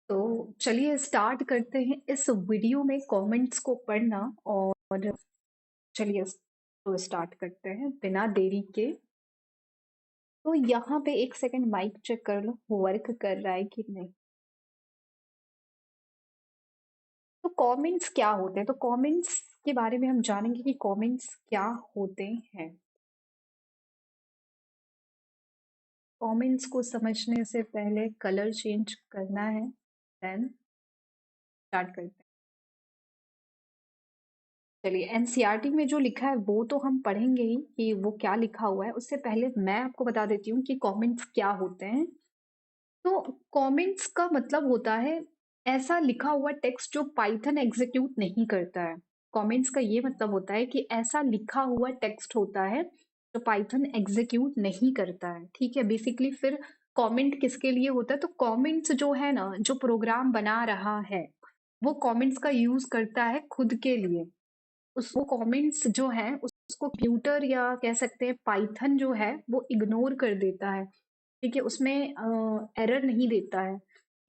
तो चलिए स्टार्ट करते हैं इस वीडियो में कमेंट्स को पढ़ना। और चलिए तो स्टार्ट करते हैं बिना देरी के। तो यहाँ पे एक सेकंड माइक चेक कर लो वर्क कर रहा है कि नहीं। तो कमेंट्स क्या होते हैं, तो कमेंट्स के बारे में हम जानेंगे कि कमेंट्स क्या होते हैं। कमेंट्स को समझने से पहले कलर चेंज करना है, देन स्टार्ट करते हैं। चलिए एनसीईआरटी में जो लिखा है वो तो हम पढ़ेंगे ही कि वो क्या लिखा हुआ है। उससे पहले मैं आपको बता देती हूँ कि कमेंट्स क्या होते हैं। तो कमेंट्स का मतलब होता है ऐसा लिखा हुआ टेक्स्ट जो पाइथन एग्जीक्यूट नहीं करता है। कमेंट्स का ये मतलब होता है कि ऐसा लिखा हुआ टेक्स्ट होता है जो पाइथन एग्जीक्यूट नहीं करता है। ठीक है, बेसिकली फिर कमेंट किसके लिए होता है, तो कमेंट्स जो है ना, जो प्रोग्राम बना रहा है वो कमेंट्स का यूज करता है खुद के लिए। वो कमेंट्स जो है उसको कंप्यूटर या कह सकते हैं पाइथन जो है वो इग्नोर कर देता है। ठीक है, उसमें एरर नहीं देता है।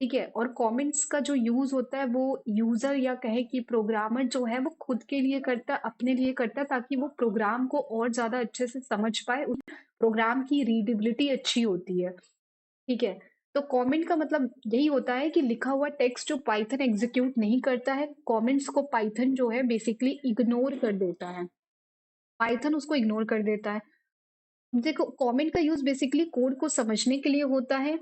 ठीक है, और कमेंट्स का जो यूज होता है वो यूजर या कहे कि प्रोग्रामर जो है वो खुद के लिए करता है, अपने लिए करता है, ताकि वो प्रोग्राम को और ज्यादा अच्छे से समझ पाए। उस प्रोग्राम की रीडेबिलिटी अच्छी होती है। ठीक है, तो कमेंट का मतलब यही होता है कि लिखा हुआ टेक्स्ट जो पाइथन एग्जीक्यूट नहीं करता है, कमेंट्स को पाइथन जो है बेसिकली इग्नोर कर देता है। पाइथन उसको इग्नोर कर देता है। देखो कमेंट का यूज बेसिकली कोड को समझने के लिए होता है।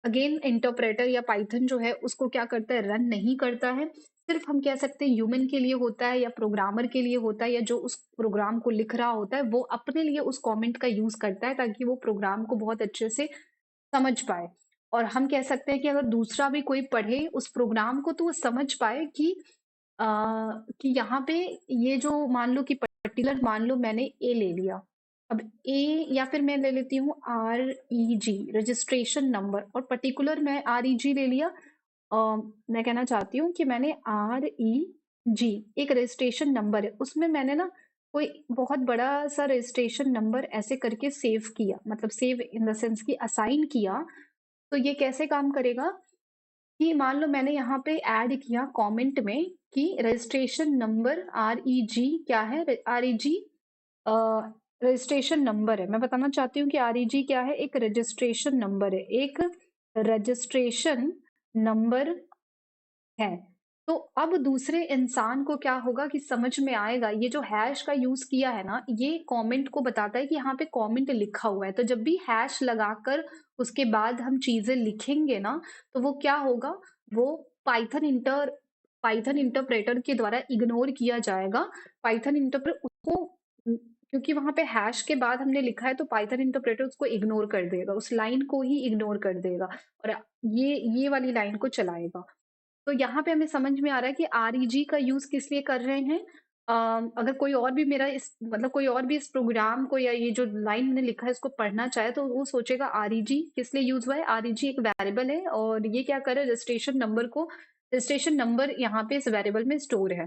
अगेन इंटरप्रेटर या पाइथन जो है उसको क्या करता है, रन नहीं करता है। सिर्फ हम कह सकते हैं ह्यूमन के लिए होता है या प्रोग्रामर के लिए होता है, या जो उस प्रोग्राम को लिख रहा होता है वो अपने लिए उस कमेंट का यूज करता है ताकि वो प्रोग्राम को बहुत अच्छे से समझ पाए। और हम कह सकते हैं कि अगर दूसरा भी कोई पढ़े उस प्रोग्राम को तो वो समझ पाए आ, कि यहाँ पे ये जो मान लो कि पर्टिकुलर मान लो मैंने ए ले लिया। अब ए या फिर मैं ले लेती हूँ REG रजिस्ट्रेशन नंबर, और पर्टिकुलर मैं REG ले लिया। मैं कहना चाहती हूँ कि मैंने REG एक रजिस्ट्रेशन नंबर है, उसमें मैंने ना कोई बहुत बड़ा सा रजिस्ट्रेशन नंबर ऐसे करके सेव किया, मतलब सेव इन द सेंस कि असाइन किया। तो ये कैसे काम करेगा कि मान लो मैंने यहाँ पे ऐड किया कमेंट में कि रजिस्ट्रेशन नंबर REG क्या है, REG रजिस्ट्रेशन नंबर है। मैं बताना चाहती हूँ कि REG क्या है, एक रजिस्ट्रेशन नंबर है, एक रजिस्ट्रेशन नंबर है। तो अब दूसरे इंसान को क्या होगा कि समझ में आएगा, ये जो हैश का यूज किया है ना, ये कमेंट को बताता है कि यहाँ पे कमेंट लिखा हुआ है। तो जब भी हैश लगाकर उसके बाद हम चीजें लिखेंगे ना, तो वो क्या होगा, वो पाइथन इंटरप्रेटर के द्वारा इग्नोर किया जाएगा। पाइथन इंटरप्रेटर उसको, क्योंकि वहां पे हैश के बाद हमने लिखा है तो पाइथन इंटरप्रेटर उसको इग्नोर कर देगा, उस लाइन को ही इग्नोर कर देगा और ये वाली लाइन को चलाएगा। तो यहाँ पे हमें समझ में आ रहा है कि REG का यूज किस लिए कर रहे हैं। अगर कोई और भी मेरा इस मतलब कोई और भी इस प्रोग्राम को या ये जो लाइन मैंने लिखा है इसको पढ़ना चाहे तो वो सोचेगा REG किस लिए यूज हुआ है। REG एक वेरिएबल है और ये क्या करे, रजिस्ट्रेशन नंबर यहाँ पे इस वेरिएबल में स्टोर है।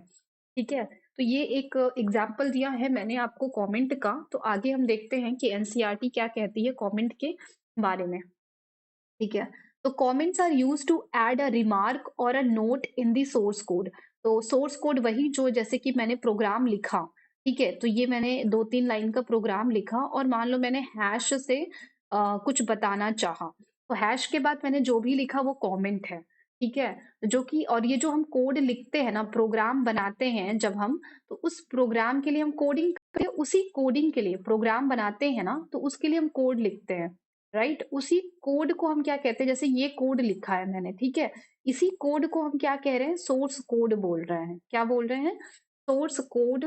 ठीक है, तो ये एक एग्जाम्पल दिया है मैंने आपको कमेंट का। तो आगे हम देखते हैं कि एनसीईआरटी क्या कहती है कमेंट के बारे में। ठीक है, तो comments are use to add a remark और a note in the source code. तो सोर्स कोड वही जो जैसे कि मैंने प्रोग्राम लिखा। ठीक है, तो ये मैंने 2-3 लाइन का प्रोग्राम लिखा और मान लो मैंने हैश से कुछ बताना चाहा, तो हैश के बाद मैंने जो भी लिखा वो कमेंट है। ठीक है, जो कि और ये जो हम कोड लिखते हैं ना, प्रोग्राम बनाते हैं जब हम, तो उस प्रोग्राम के लिए हम कोडिंग करते हैं, उसी कोडिंग के लिए प्रोग्राम बनाते हैं ना, तो उसके लिए हम कोड लिखते हैं। राइट, उसी कोड को हम क्या कहते हैं, जैसे ये कोड लिखा है मैंने, ठीक है, इसी कोड को हम क्या कह रहे हैं, सोर्स कोड बोल रहे हैं। क्या बोल रहे हैं, सोर्स कोड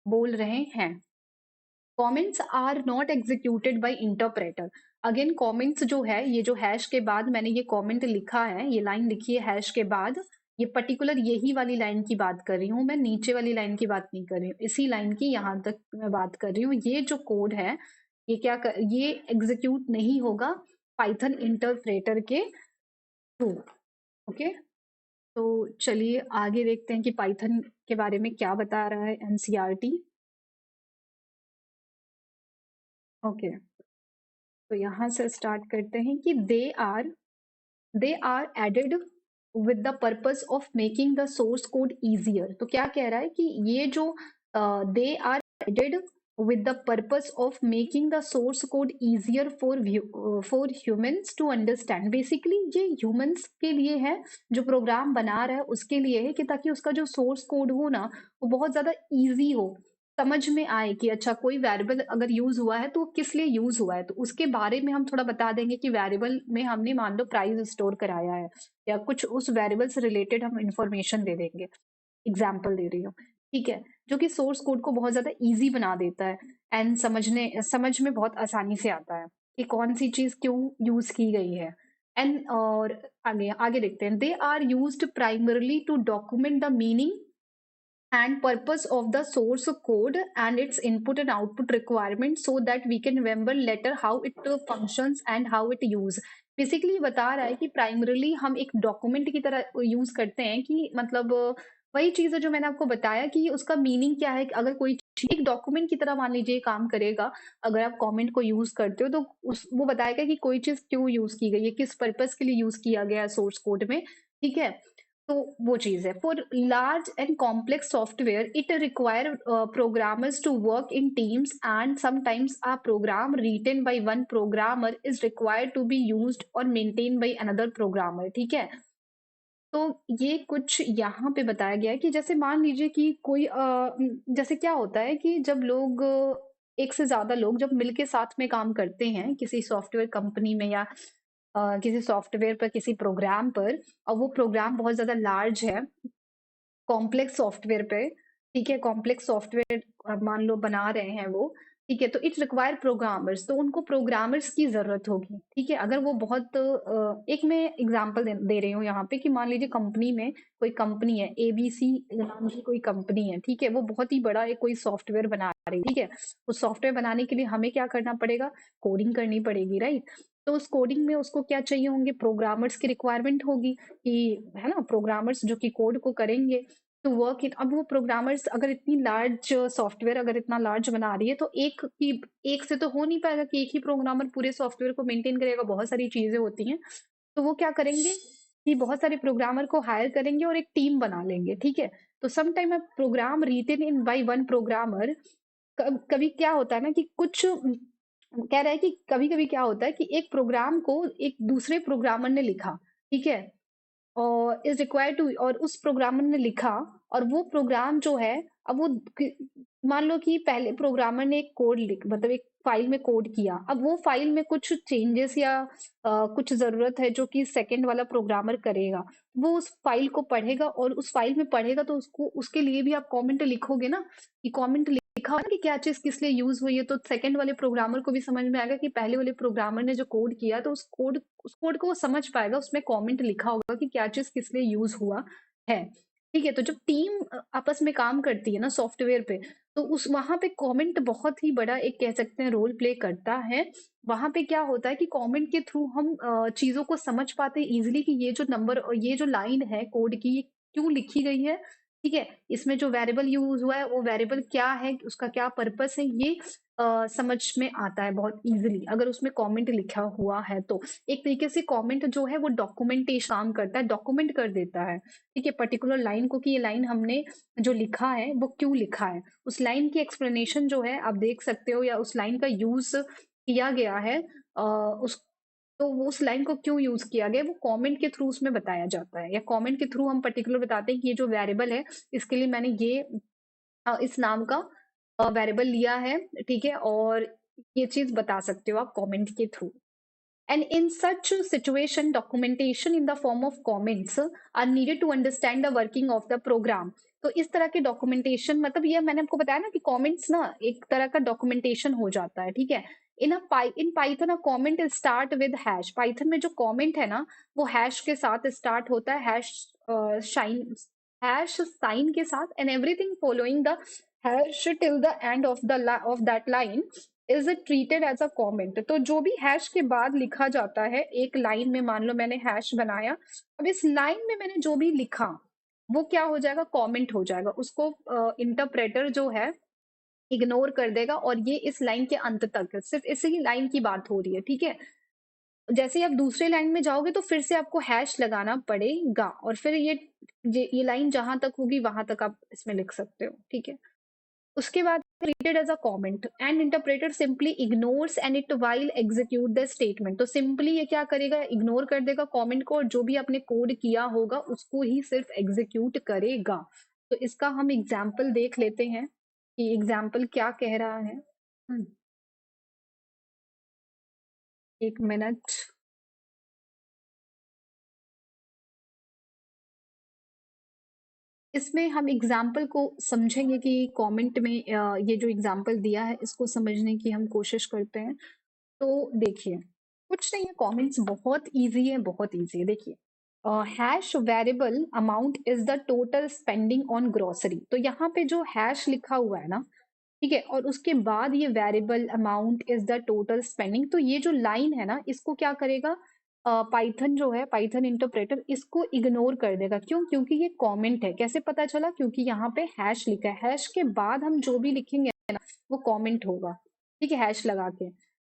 बोल रहे हैं। Comments are not executed by interpreter. Again comments जो है, ये जो हैश के बाद मैंने ये कमेंट लिखा है, ये लाइन लिखी है हैश के बाद, ये पर्टिकुलर यही वाली लाइन की बात कर रही हूँ मैं, नीचे वाली लाइन की बात नहीं कर रही हूँ, इसी लाइन की यहाँ तक मैं बात कर रही हूँ। ये जो कोड है ये एग्जीक्यूट नहीं होगा पाइथन इंटरप्रेटर के थ्रू। ओके, तो चलिए आगे देखते हैं कि पाइथन के बारे में क्या बता रहा है एनसीईआरटी। ओके, तो यहाँ से स्टार्ट करते हैं कि they are they are added with the purpose of making the source code easier. तो क्या कह रहा है कि ये जो they are added with the purpose of making the source code easier for humans to understand। Basically ये humans के लिए है, जो प्रोग्राम बना रहा है उसके लिए है, कि ताकि उसका जो सोर्स कोड हो ना वो बहुत ज्यादा इजी हो, समझ में आए कि अच्छा कोई वेरिएबल अगर यूज हुआ है तो वो किस लिए यूज हुआ है। तो उसके बारे में हम थोड़ा बता देंगे कि वेरिएबल में हमने मान लो प्राइस स्टोर कराया है, या कुछ उस वेरिएबल से रिलेटेड हम इंफॉर्मेशन दे देंगे। एग्जाम्पल दे रही हूँ, ठीक है, जो कि सोर्स कोड को बहुत ज्यादा इजी बना देता है एंड समझ में बहुत आसानी से आता है कि कौन सी चीज क्यों यूज की गई है। एंड और आगे आगे देखते हैं, they are used primarily to document the meaning and purpose of the source code and its input and output requirement so that we can remember later how it functions and how it use। Basically बता रहा है कि primarily हम एक document की तरह use करते हैं, कि मतलब वही चीज है जो मैंने आपको बताया कि उसका मीनिंग क्या है। अगर कोई चीज एक डॉक्यूमेंट की तरह मान लीजिए काम करेगा, अगर आप कमेंट को यूज करते हो तो वो बताएगा कि कोई चीज क्यों यूज की गई है, किस पर्पस के लिए यूज किया गया है सोर्स कोड में, ठीक है। तो वो चीज है। For large and complex software it require programmers to work in teams and sometimes a program written by one programmer is required to be used और मेंटेन बाय अनदर प्रोग्रामर, ठीक है। तो ये कुछ यहाँ पे बताया गया है कि जैसे मान लीजिए कि कोई जैसे क्या होता है कि जब लोग एक से ज्यादा लोग जब मिलके साथ में काम करते हैं किसी सॉफ्टवेयर कंपनी में, या किसी सॉफ्टवेयर पर, किसी प्रोग्राम पर, और वो प्रोग्राम बहुत ज्यादा लार्ज है, कॉम्प्लेक्स सॉफ्टवेयर पे, ठीक है, कॉम्प्लेक्स सॉफ्टवेयर मान लो बना रहे हैं वो, ठीक है, तो इट रिक्वायर प्रोग्रामर्स, तो उनको प्रोग्रामर्स की जरूरत होगी, ठीक है। अगर वो बहुत एक मैं एग्जांपल दे रही हूँ यहाँ पे कि मान लीजिए कंपनी में कोई कंपनी है, एबीसी नाम की कोई कंपनी है, ठीक है, वो बहुत ही बड़ा एक कोई सॉफ्टवेयर बना रही है, ठीक है। उस सॉफ्टवेयर बनाने के लिए हमें क्या करना पड़ेगा, कोडिंग करनी पड़ेगी, राइट। तो उस कोडिंग में उसको क्या चाहिए होंगे, प्रोग्रामर्स की रिक्वायरमेंट होगी, कि है ना, प्रोग्रामर्स जो कि कोड को करेंगे टू वर्क इट। अब वो प्रोग्रामर्स अगर इतनी लार्ज सॉफ्टवेयर अगर इतना लार्ज बना रही है तो एक से तो हो नहीं पाएगा कि एक ही प्रोग्रामर पूरे सॉफ्टवेयर को मेंटेन करेगा, बहुत सारी चीजें होती हैं। तो वो क्या करेंगे कि बहुत सारे प्रोग्रामर को हायर करेंगे और एक टीम बना लेंगे, ठीक है। तो some time program written in by one programmer, कभी क्या होता है ना कि कुछ कह रहा है कि कभी कभी क्या होता है कि एक प्रोग्राम को एक दूसरे प्रोग्रामर ने लिखा, ठीक है, और इज रिक्वायर्ड टू, और उस प्रोग्रामर ने लिखा, और वो प्रोग्राम जो है, अब वो मान लो कि पहले प्रोग्रामर ने एक कोड लिख मतलब एक फाइल में कोड किया, अब वो फाइल में कुछ चेंजेस या कुछ जरूरत है जो कि सेकंड वाला प्रोग्रामर करेगा। वो उस फाइल को पढ़ेगा, और उस फाइल में पढ़ेगा तो उसको उसके लिए भी आप कमेंट लिखोगे ना, कि कमेंट लिखा है कि क्या चीज किस लिए यूज हुई है, तो सेकंड वाले प्रोग्रामर को भी समझ में आएगा कि पहले वाले प्रोग्रामर ने जो कोड किया, तो उस कोड को वो समझ पाएगा, उसमें कमेंट लिखा होगा कि क्या चीज किस लिए यूज हुआ है, ठीक है। तो जब टीम आपस में काम करती है ना सॉफ्टवेयर पे, तो उस वहां पे कमेंट बहुत ही बड़ा एक कह सकते हैं रोल प्ले करता है। वहां पे क्या होता है कि कमेंट के थ्रू हम चीजों को समझ पाते हैं इजिली, कि ये जो नंबर और ये जो लाइन है कोड की, ये क्यों लिखी गई है, ठीक है। इसमें जो वेरिएबल यूज हुआ है वो वेरिएबल क्या है, उसका क्या पर्पस है, ये समझ में आता है बहुत इजीली अगर उसमें कमेंट लिखा हुआ है तो। एक तरीके से कमेंट जो है वो डॉक्यूमेंटेशन काम करता है, डॉक्यूमेंट कर देता है, ठीक है, पर्टिकुलर लाइन को, कि ये लाइन हमने जो लिखा है वो क्यों लिखा है, उस लाइन की एक्सप्लेनेशन जो है आप देख सकते हो, या उस लाइन का यूज किया गया है, उस तो वो उस लाइन को क्यों यूज किया गया वो कमेंट के थ्रू उसमें बताया जाता है, या कमेंट के थ्रू हम पर्टिकुलर बताते हैं कि ये जो वेरिएबल है इसके लिए मैंने ये इस नाम का वेरिएबल लिया है, ठीक है, और ये चीज बता सकते हो आप कमेंट के through. And in such situation, documentation in the form of comments are needed to understand the working of the program। तो इस तरह के डॉक्यूमेंटेशन, मतलब ये मैंने आपको बताया ना कि कमेंट्स ना एक तरह का डॉक्यूमेंटेशन हो जाता है, ठीक है। In Python a comment start with hash. Python में जो कमेंट है ना वो हैश के साथ स्टार्ट होता है, शाइन हैश साइन के साथ, and everything following the hash till the end of that line is treated as a comment. तो जो भी हैश के बाद लिखा जाता है एक लाइन में, मान लो मैंने हैश बनाया, अब इस लाइन में मैंने जो भी लिखा वो क्या हो जाएगा, कमेंट हो जाएगा, उसको इंटरप्रेटर जो है इग्नोर कर देगा, और ये इस लाइन के अंत तक सिर्फ इसी लाइन की बात हो रही है, ठीक है। जैसे ही आप दूसरे लाइन में जाओगे तो फिर से आपको हैश लगाना पड़ेगा और फिर ये लाइन जहां तक होगी वहां तक आप इसमें लिख सकते हो, ठीक है। उसके बाद treated as a comment and interpreter simply ignores and it while execute the statement। तो सिंपली ये क्या करेगा, इग्नोर कर देगा कमेंट को और जो भी आपने कोड किया होगा उसको ही सिर्फ एग्जीक्यूट करेगा। तो इसका हम एग्जाम्पल देख लेते हैं कि एग्जाम्पल क्या कह रहा है। एक मिनट। इसमें हम एग्जाम्पल को समझेंगे कि कमेंट में ये जो एग्जाम्पल दिया है इसको समझने की हम कोशिश करते हैं। तो देखिए, कुछ नहीं है, कमेंट्स बहुत इजी है, बहुत इजी है। देखिए, hash variable amount is the total spending on grocery. तो यहाँ पे जो हैश लिखा हुआ है ना, ठीक है, और उसके बाद ये variable amount is the total spending, तो ये जो लाइन है ना इसको क्या करेगा, पाइथन जो है, पाइथन इंटरप्रेटर इसको इग्नोर कर देगा। क्यों? क्योंकि ये कमेंट है। कैसे पता चला? क्योंकि यहाँ पे हैश लिखा है, हैश के बाद हम जो भी लिखेंगे ना वो कमेंट होगा, ठीक है, हैश लगा के।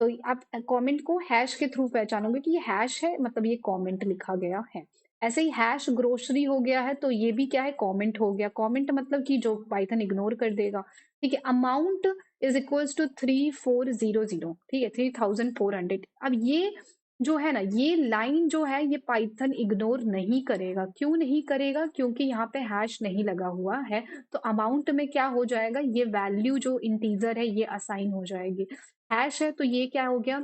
तो आप कमेंट को हैश के थ्रू पहचानोगे कि ये हैश है, मतलब ये कमेंट लिखा गया है। ऐसे ही हैश ग्रोसरी हो गया है तो ये भी क्या है, कमेंट हो गया। कमेंट मतलब कि जो पाइथन इग्नोर कर देगा, ठीक है। अमाउंट इज इक्वल्स टू 3400, ठीक है, 3400। अब ये जो है ना, ये लाइन जो है ये पाइथन इग्नोर नहीं करेगा। क्यों नहीं करेगा? क्योंकि यहाँ पे हैश नहीं लगा हुआ है। तो अमाउंट में क्या हो जाएगा, ये वैल्यू जो इंटीजर है ये असाइन हो जाएगी। हैश है तो ये क्या हो गया,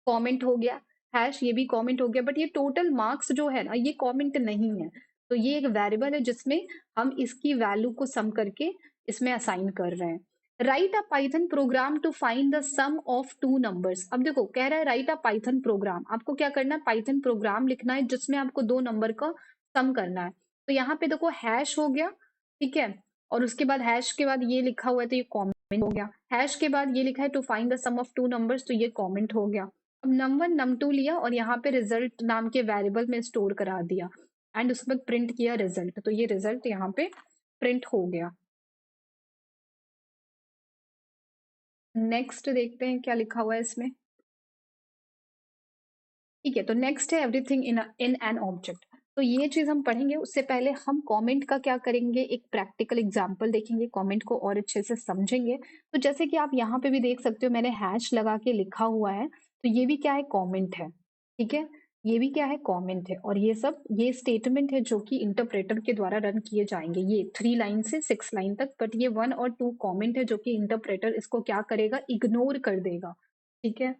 कमेंट हो गया। हैश ये भी कमेंट हो गया, बट ये टोटल मार्क्स जो है ना ये कमेंट नहीं है। तो ये एक वेरिएबल है जिसमें हम इसकी वैल्यू को सम करके इसमें असाइन कर रहे हैं। Write a Python program to find the sum of two numbers. अब देखो, कह रहा है राइट अ पाइथन प्रोग्राम। आपको क्या करना है, पाइथन प्रोग्राम लिखना है जिसमें आपको दो नंबर का सम करना है। तो यहाँ पे देखो हैश हो गया, ठीक है, और उसके बाद हैश के बाद ये लिखा हुआ है तो ये कमेंट हो गया। हैश के बाद ये लिखा है to find the sum of two numbers, तो ये कमेंट हो गया। अब num1 num2 लिया और यहाँ पे रिजल्ट नाम के वेरिएबल में स्टोर करा दिया एंड उसमें प्रिंट किया रिजल्ट, तो ये रिजल्ट यहाँ पे प्रिंट हो गया। नेक्स्ट देखते हैं क्या लिखा हुआ है इसमें। ठीक है, तो नेक्स्ट है एवरीथिंग इन एन ऑब्जेक्ट। तो ये चीज हम पढ़ेंगे, उससे पहले हम कमेंट का क्या करेंगे, एक प्रैक्टिकल एग्जांपल देखेंगे, कमेंट को और अच्छे से समझेंगे। तो जैसे कि आप यहाँ पे भी देख सकते हो मैंने हैश लगा के लिखा हुआ है, तो ये भी क्या है, कमेंट है, ठीक है। ये भी क्या है, कमेंट है। और ये सब ये स्टेटमेंट है जो कि इंटरप्रेटर के द्वारा रन किए जाएंगे, ये 3 लाइन से 6 लाइन तक। बट ये 1 और 2 कमेंट है जो कि इंटरप्रेटर इसको क्या करेगा, इग्नोर कर देगा, ठीक है।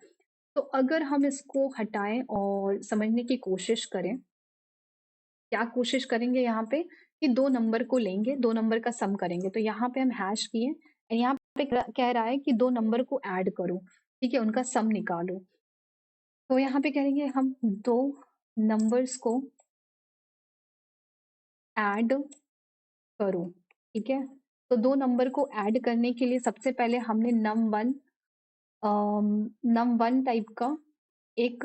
तो अगर हम इसको हटाएं और समझने की कोशिश करें, क्या कोशिश करेंगे यहाँ पे, कि दो नंबर को लेंगे, दो नंबर का सम करेंगे। तो यहाँ पे हम हैश किए, यहाँ पे कह रहा है कि दो नंबर को ऐड करो, ठीक है, उनका सम निकालो। तो यहाँ पे कहेंगे हम दो नंबर्स को ऐड करो, ठीक है। तो दो नंबर को ऐड करने के लिए सबसे पहले हमने num1 टाइप का एक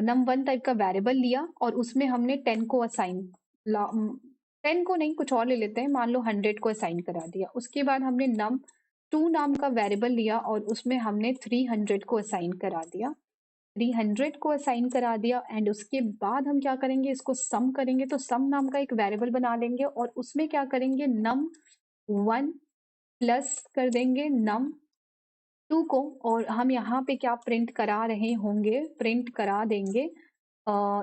num1 टाइप का वेरिएबल लिया और उसमें हमने 10 को असाइन, 10 को नहीं, कुछ और ले लेते हैं, मान लो 100 को असाइन करा दिया। उसके बाद हमने num2 नाम का वेरिएबल लिया और उसमें हमने 300 को असाइन करा दिया, 300 को असाइन करा दिया। एंड उसके बाद हम क्या करेंगे, इसको सम करेंगे। तो सम नाम का एक वेरिएबल बना लेंगे और उसमें क्या करेंगे, num1 प्लस कर देंगे num2 को, और हम यहाँ पे क्या प्रिंट करा रहे होंगे, प्रिंट करा देंगे,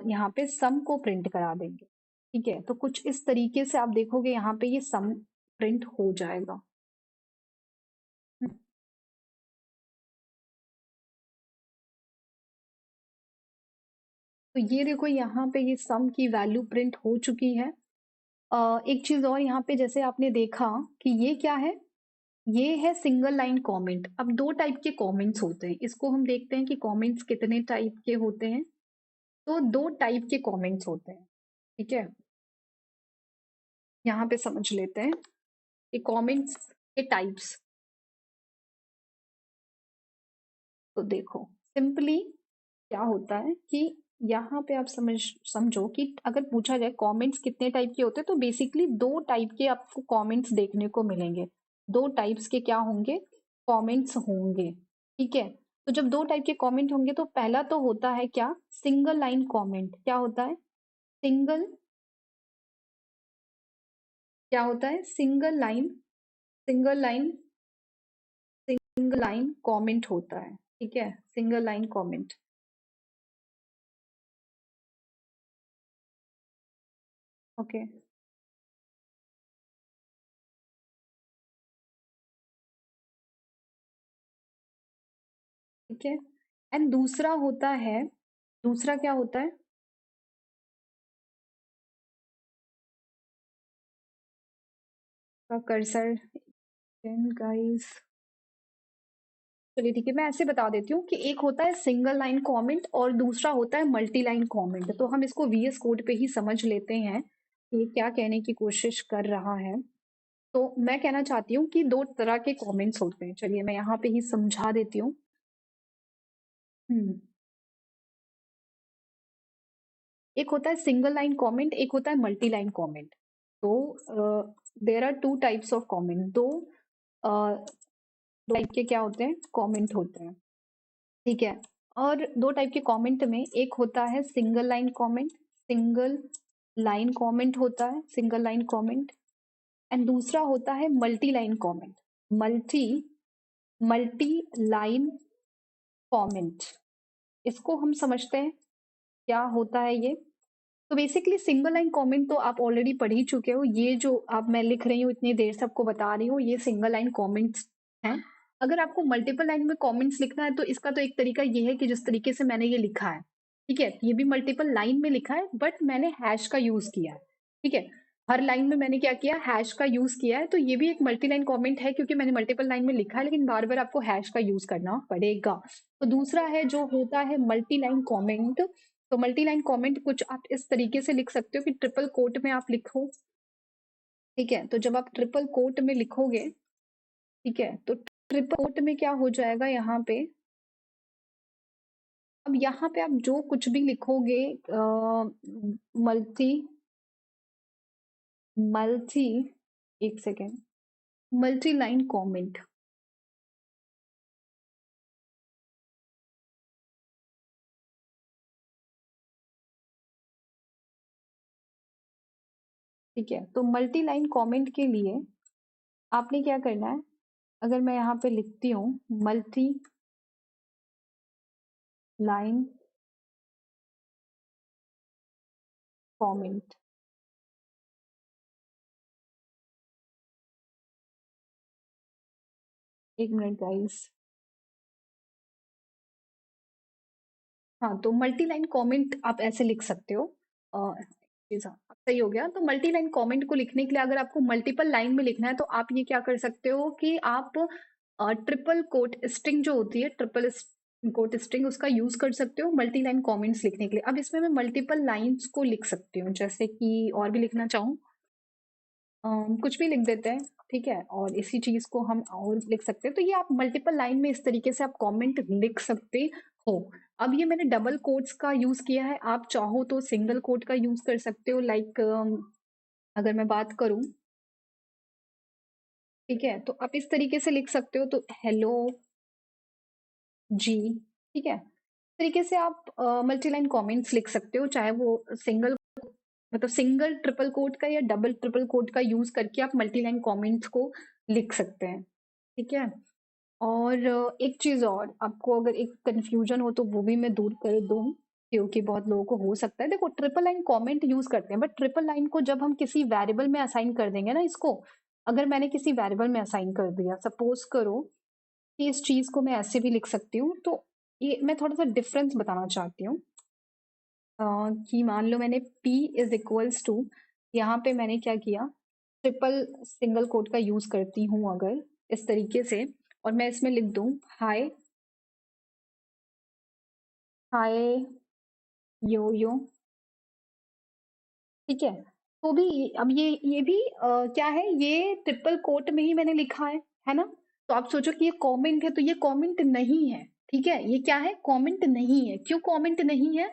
यहाँ पे सम को प्रिंट करा देंगे, ठीक है। तो कुछ इस तरीके से आप देखोगे यहाँ पे ये सम प्रिंट हो जाएगा। तो ये देखो यहाँ पे ये सम की वैल्यू प्रिंट हो चुकी है। एक चीज और यहाँ पे, जैसे आपने देखा कि ये क्या है, ये है सिंगल लाइन कमेंट। अब दो टाइप के कमेंट्स होते हैं, इसको हम देखते हैं कि कमेंट्स कितने टाइप के होते हैं। तो दो टाइप के कमेंट्स होते हैं, ठीक है। यहाँ पे समझ लेते हैं कि कमेंट्स के टाइप्स। तो देखो, सिंपली क्या होता है कि यहाँ पे आप समझो कि अगर पूछा जाए कमेंट्स कितने टाइप के होते हैं, तो बेसिकली दो टाइप के आपको कमेंट्स देखने को मिलेंगे। दो टाइप्स के क्या होंगे, कमेंट्स होंगे, ठीक है। तो जब दो टाइप के कमेंट होंगे तो पहला तो होता है क्या, सिंगल लाइन कमेंट। क्या होता है? सिंगल, क्या होता है? Single line, single line, single line comment होता है। ठीक है, सिंगल लाइन कमेंट। ओके, ठीक है। एंड दूसरा होता है, दूसरा क्या होता है? कर्सर गाइस, चलिए ठीक है, मैं ऐसे बता देती हूँ कि एक होता है सिंगल लाइन कमेंट और दूसरा होता है मल्टी लाइन कमेंट। तो हम इसको वीएस कोड पे ही समझ लेते हैं कि ये क्या कहने की कोशिश कर रहा है। तो मैं कहना चाहती हूँ कि दो तरह के कमेंट्स होते हैं। चलिए मैं यहाँ पे ही समझा देती हूँ। हम्म, एक होता है सिंगल लाइन कमेंट, एक होता है मल्टी लाइन कमेंट। तो there are two types of comment. दो टाइप के क्या होते हैं, कमेंट होते हैं। ठीक है, और दो टाइप के कमेंट में एक होता है single line comment, single line comment होता है, सिंगल लाइन कमेंट। एंड दूसरा होता है multi line comment, multi multi line comment. इसको हम समझते हैं क्या होता है ये। तो बेसिकली सिंगल लाइन कमेंट तो आप ऑलरेडी पढ़ ही चुके हो। ये जो आप मैं लिख रही हूँ इतनी देर से आपको बता रही हूँ, ये सिंगल लाइन कमेंट्स हैं। अगर आपको मल्टीपल लाइन में कमेंट्स लिखना है तो इसका तो एक तरीका ये है कि जिस तरीके से मैंने ये लिखा है, ठीक है, ये भी मल्टीपल लाइन में लिखा है बट मैंने हैश का यूज किया है। ठीक है, हर लाइन में मैंने क्या किया, हैश का यूज किया है। तो ये भी एक मल्टी लाइन कॉमेंट है क्योंकि मैंने मल्टीपल लाइन में लिखा है, लेकिन बार बार आपको हैश का यूज करना पड़ेगा। तो दूसरा है जो होता है मल्टी लाइन कॉमेंट। तो मल्टी लाइन कमेंट कुछ आप इस तरीके से लिख सकते हो कि ट्रिपल कोट में आप लिखो। ठीक है, तो जब आप ट्रिपल कोट में लिखोगे, ठीक है, तो ट्रिपल कोट में क्या हो जाएगा यहाँ पे, अब यहाँ पे आप जो कुछ भी लिखोगे, मल्टी मल्टी एक सेकेंड, मल्टी लाइन कमेंट। ठीक है, तो मल्टी लाइन कमेंट के लिए आपने क्या करना है, अगर मैं यहाँ पे लिखती हूँ मल्टी लाइन कमेंट, एक मिनट गाइस। हाँ, तो मल्टी लाइन कमेंट आप ऐसे लिख सकते हो। अब सही हो गया। तो मल्टी लाइन कमेंट को लिखने के लिए अगर आपको मल्टीपल लाइन में लिखना है तो आप ये क्या कर सकते हो कि आप ट्रिपल कोट स्ट्रिंग जो होती है, ट्रिपल कोट स्ट्रिंग, उसका यूज कर सकते हो मल्टी लाइन कमेंट्स लिखने के लिए। अब इसमें मैं मल्टीपल लाइन्स को लिख सकती हूँ, जैसे कि और भी लिखना चाहूँ, कुछ भी लिख देते हैं। ठीक है, और इसी चीज को हम और लिख सकते हैं। तो ये आप मल्टीपल लाइन में इस तरीके से आप कमेंट लिख सकते हो। अब ये मैंने डबल कोट्स का यूज किया है, आप चाहो तो सिंगल कोट का यूज कर सकते हो। लाइक अगर मैं बात करूं, ठीक है, तो आप इस तरीके से लिख सकते हो, तो हेलो जी। ठीक है, इस तरीके से आप मल्टी लाइन कमेंट्स लिख सकते हो, चाहे वो सिंगल, मतलब सिंगल ट्रिपल कोट का या डबल ट्रिपल कोट का यूज करके आप मल्टी लाइन कमेंट्स को लिख सकते हैं। ठीक है, और एक चीज और, आपको अगर एक कंफ्यूजन हो तो वो भी मैं दूर कर दूं, क्योंकि बहुत लोगों को हो सकता है। देखो, ट्रिपल लाइन कमेंट यूज करते हैं, बट ट्रिपल लाइन को जब हम किसी वेरिएबल में असाइन कर देंगे ना, इसको अगर मैंने किसी वेरिएबल में असाइन कर दिया, सपोज करो कि इस चीज को मैं ऐसे भी लिख सकती हूँ। तो ये मैं थोड़ा सा डिफरेंस बताना चाहती हूँ, कि मान लो मैंने p इज इक्वल्स टू, यहाँ पे मैंने क्या किया, ट्रिपल सिंगल कोट का यूज करती हूँ अगर इस तरीके से, और मैं इसमें लिख दूं हाय, हाय यो, ठीक है, तो भी अब ये भी क्या है, ये ट्रिपल कोट में ही मैंने लिखा है ना। तो आप सोचो कि ये कमेंट है, तो ये कमेंट नहीं है। ठीक है, ये क्या है, कमेंट नहीं है। क्यों कमेंट नहीं है?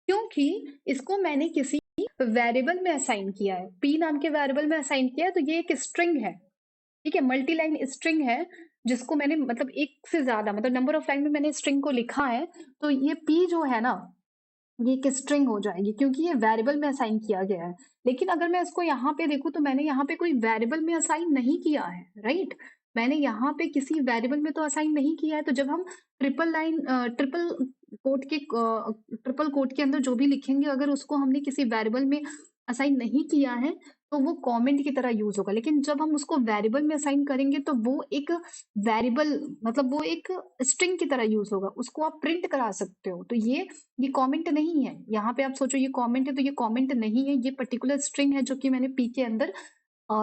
क्योंकि इसको मैंने किसी वेरिएबल में असाइन किया है, p नाम के वेरिएबल में असाइन किया है, तो ये एक स्ट्रिंग है। ठीक है, मल्टी लाइन स्ट्रिंग है जिसको मैंने मतलब एक से ज्यादा मतलब नंबर ऑफ लाइन में मैंने स्ट्रिंग को लिखा है, तो ये p जो है ना, ये एक स्ट्रिंग हो जाएगी क्योंकि ये वेरिएबल में असाइन किया गया है। लेकिन अगर मैं इसको यहाँ पे देखूं तो मैंने यहाँ पे कोई वेरिएबल में असाइन नहीं किया है, राइट। मैंने यहाँ पे किसी वेरिएबल में तो असाइन नहीं किया है। तो जब हम ट्रिपल कोट के अंदर जो भी लिखेंगे, अगर उसको हमने किसी वेरिएबल में असाइन नहीं किया है तो वो कमेंट की तरह यूज होगा। लेकिन जब हम उसको वेरिएबल में असाइन करेंगे तो वो एक वेरिएबल मतलब वो एक स्ट्रिंग की तरह यूज होगा, उसको आप प्रिंट करा सकते हो। तो ये कमेंट नहीं है। यहाँ पे आप सोचो ये कमेंट है, तो ये कमेंट नहीं है, ये पर्टिकुलर स्ट्रिंग है जो कि मैंने पी के अंदर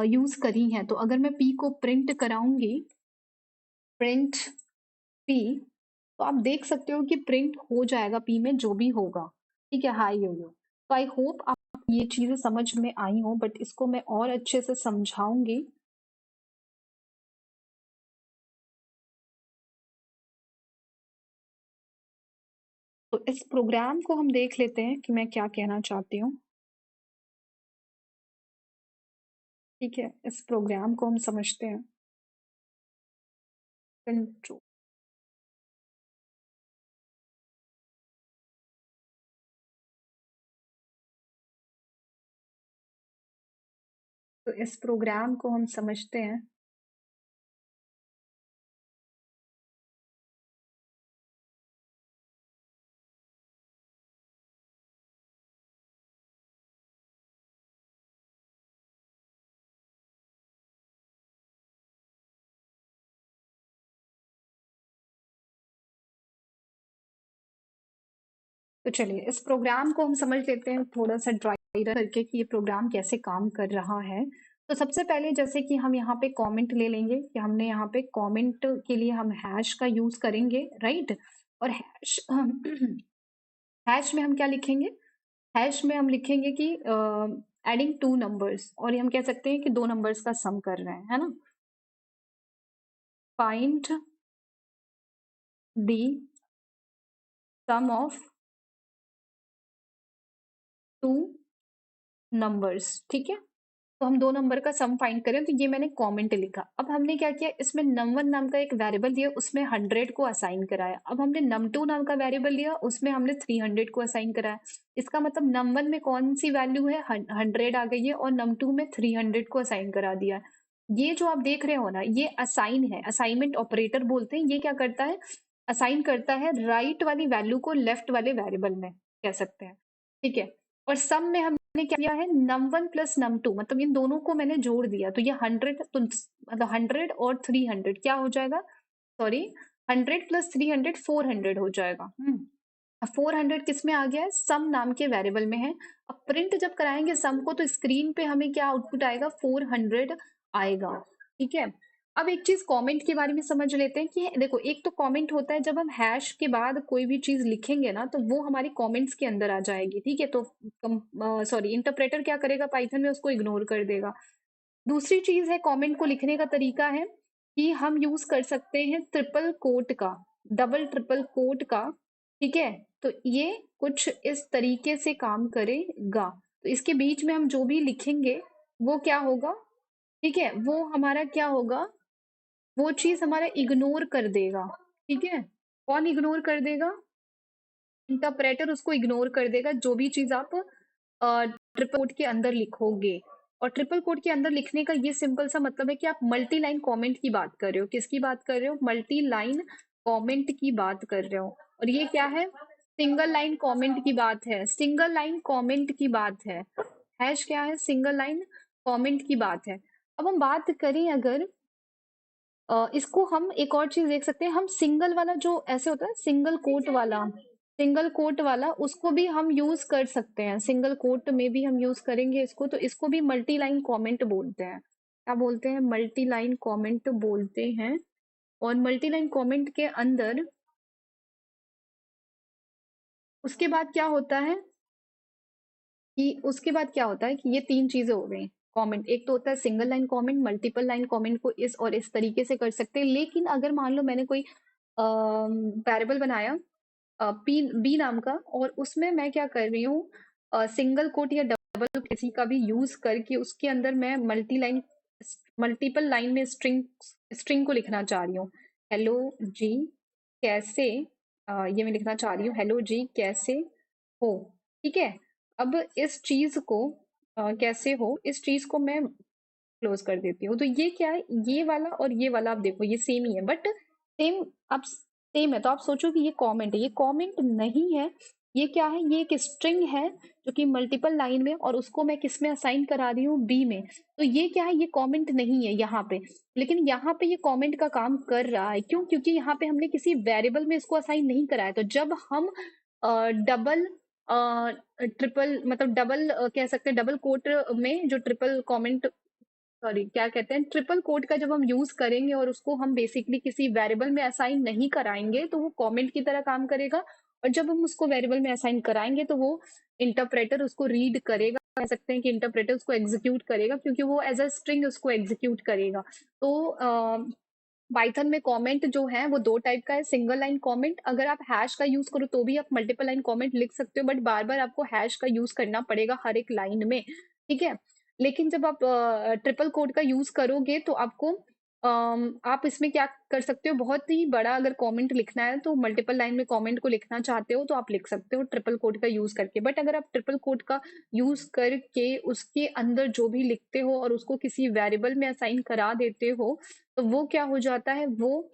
यूज करी है। तो अगर मैं पी को प्रिंट कराऊंगी, प्रिंट पी, तो आप देख सकते हो कि प्रिंट हो जाएगा पी में जो भी होगा। ठीक है, हाई यो यो। तो आई होप आप ये चीजें समझ में आई हो, बट इसको मैं और अच्छे से समझाऊंगी। तो इस प्रोग्राम को हम देख लेते हैं कि मैं क्या कहना चाहती हूँ। ठीक है, इस प्रोग्राम को हम समझते हैं। कंट्रोल, तो इस प्रोग्राम को हम समझते हैं। तो चलिए इस प्रोग्राम को हम समझ लेते हैं थोड़ा सा ड्राई रन करके कि ये प्रोग्राम कैसे काम कर रहा है। तो सबसे पहले जैसे कि हम यहाँ पे कमेंट ले लेंगे कि हमने यहाँ पे कमेंट के लिए हम हैश का यूज करेंगे, राइट। और हैश हैश में हम क्या लिखेंगे, हैश में हम लिखेंगे कि एडिंग टू नंबर्स, और ये हम कह सकते हैं कि दो नंबर्स का सम कर रहे हैं, है ना। Find the sum of two numbers, ठीक है। तो हम दो नंबर का सम फाइंड करें, तो ये मैंने कमेंट लिखा। अब हमने क्या किया, इसमें num1 नाम का एक वेरिएबल दिया, उसमें 100 को असाइन कराया। अब हमने num2 नाम का वेरिएबल लिया, उसमें हमने 300 को असाइन कराया। इसका मतलब num1 में कौन सी वैल्यू है, 100 आ गई है, और num2 में 300 को असाइन करा दिया। ये जो आप देख रहे हो ना, ये असाइन है, असाइनमेंट ऑपरेटर बोलते हैं। ये क्या करता है, असाइन करता है राइट वाली वैल्यू को लेफ्ट वाले वेरिएबल में, कह सकते हैं। ठीक है। और सम में हमने क्या किया है, num1 प्लस num2, मतलब इन दोनों को मैंने जोड़ दिया। तो ये 100, तो मतलब 100 और 300 क्या हो जाएगा, सॉरी, 100 प्लस 300 400 हो जाएगा। 400 किस में आ गया है, सम नाम के वेरिएबल में है। अब प्रिंट जब कराएंगे सम को, तो स्क्रीन पे हमें क्या आउटपुट आएगा, 400 आएगा। ठीक है। अब एक चीज कमेंट के बारे में समझ लेते हैं कि देखो, एक तो कमेंट होता है जब हम हैश के बाद कोई भी चीज लिखेंगे ना, तो वो हमारी कमेंट्स के अंदर आ जाएगी। ठीक है। तो सॉरी, इंटरप्रेटर क्या करेगा पाइथन में, उसको इग्नोर कर देगा। दूसरी चीज है, कमेंट को लिखने का तरीका है कि हम यूज कर सकते हैं ट्रिपल कोट का, डबल ट्रिपल कोट का। ठीक है। तो ये कुछ इस तरीके से काम करेगा। तो इसके बीच में हम जो भी लिखेंगे वो क्या होगा, ठीक है, वो हमारा क्या होगा, वो चीज हमारा इग्नोर कर देगा। ठीक है। कौन इग्नोर कर देगा, इंटरप्रेटर उसको इग्नोर कर देगा, जो भी चीज आप ट्रिपल कोट के अंदर लिखोगे। और ट्रिपल कोट के अंदर लिखने का ये सिंपल सा मतलब है कि आप मल्टी लाइन कमेंट की बात कर रहे हो। किसकी बात कर रहे हो, मल्टी लाइन कमेंट की बात कर रहे हो। और ये क्या है, सिंगल लाइन कमेंट की बात है, सिंगल लाइन कमेंट की बात है। हैश क्या है, सिंगल लाइन कमेंट की बात है। अब हम बात करें अगर इसको हम एक और चीज देख सकते हैं, हम सिंगल वाला जो ऐसे होता है, सिंगल कोट वाला, सिंगल कोट वाला, उसको भी हम यूज कर सकते हैं। सिंगल कोट में भी हम यूज करेंगे इसको, तो इसको भी मल्टी लाइन कमेंट बोलते हैं। क्या बोलते हैं, मल्टी लाइन कमेंट बोलते हैं। और मल्टी लाइन कमेंट के अंदर उसके बाद क्या होता है कि उसके बाद क्या होता है कि ये तीन चीजें हो गई कमेंट। एक तो होता है single line comment, multiple line comment को इस और इस तरीके से कर सकते हैं। लेकिन अगर मान लो मैंने कोई वेरिएबल बनाया पी बी नाम का, और उसमें मैं क्या कर रही हूँ, सिंगल कोट या डबल किसी का भी यूज करके उसके अंदर मैं मल्टी लाइन मल्टीपल लाइन में स्ट्रिंग स्ट्रिंग को लिखना चाह रही हूँ। हेलो जी कैसे, ये मैं लिखना चाह रही हूँ, हेलो जी कैसे हो। ठीक है, अब इस चीज को कैसे हो, इस चीज को मैं क्लोज कर देती हूँ। तो ये क्या है, ये वाला और ये वाला आप देखो ये सेम ही है, बट सेम, अब सेम है तो आप सोचो कि ये कमेंट है, ये कमेंट नहीं है। ये क्या है, ये एक स्ट्रिंग है जो कि मल्टीपल लाइन में, और उसको मैं किस में असाइन करा रही हूँ, बी में। तो ये क्या है, ये कमेंट नहीं है यहाँ पे, लेकिन यहाँ पे ये कमेंट का काम कर रहा है। क्यों? क्योंकि यहाँ पे हमने किसी वेरिएबल में इसको असाइन नहीं कराया। तो जब हम डबल ट्रिपल, मतलब डबल कह सकते हैं, डबल कोट में जो ट्रिपल कमेंट, सॉरी क्या कहते हैं, ट्रिपल कोट का जब हम यूज करेंगे और उसको हम बेसिकली किसी वेरिएबल में असाइन नहीं कराएंगे, तो वो कमेंट की तरह काम करेगा। और जब हम उसको वेरिएबल में असाइन कराएंगे तो वो इंटरप्रेटर उसको रीड करेगा, कह सकते हैं कि इंटरप्रेटर उसको एग्जीक्यूट करेगा, क्योंकि वो एज अ स्ट्रिंग उसको एग्जीक्यूट करेगा। तो पाइथन में कमेंट जो है वो दो टाइप का है। सिंगल लाइन कमेंट, अगर आप हैश का यूज करो तो भी आप मल्टीपल लाइन कमेंट लिख सकते हो, बट बार बार आपको हैश का यूज करना पड़ेगा हर एक लाइन में। ठीक है, लेकिन जब आप ट्रिपल कोड का यूज करोगे तो आपको आप इसमें क्या कर सकते हो, बहुत ही बड़ा अगर कमेंट लिखना है तो मल्टीपल लाइन में कमेंट को लिखना चाहते हो तो आप लिख सकते हो ट्रिपल कोड का यूज करके। बट अगर आप ट्रिपल कोड का यूज करके उसके अंदर जो भी लिखते हो और उसको किसी वेरिएबल में असाइन करा देते हो, तो वो क्या हो जाता है, वो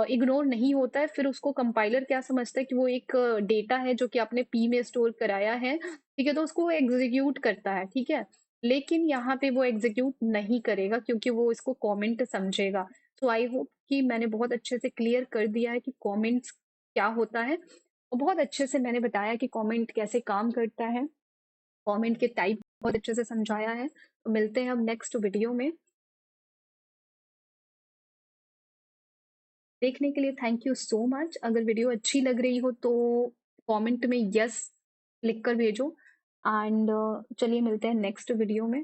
इग्नोर नहीं होता है। फिर उसको कंपाइलर क्या समझता है कि वो एक डेटा है जो कि आपने पी में स्टोर कराया है। ठीक है, तो उसको वो एग्जीक्यूट करता है। ठीक है, लेकिन यहाँ पे वो एग्जीक्यूट नहीं करेगा क्योंकि वो इसको कमेंट समझेगा। तो आई होप कि मैंने बहुत अच्छे से क्लियर कर दिया है कि कमेंट्स क्या होता है, और बहुत अच्छे से मैंने बताया कि कमेंट कैसे काम करता है, कमेंट के टाइप बहुत अच्छे से समझाया है। तो मिलते हैं अब नेक्स्ट वीडियो में। देखने के लिए थैंक यू सो मच। अगर वीडियो अच्छी लग रही हो तो कमेंट में यस लिख कर भेजो। एंड चलिए मिलते हैं नेक्स्ट वीडियो में।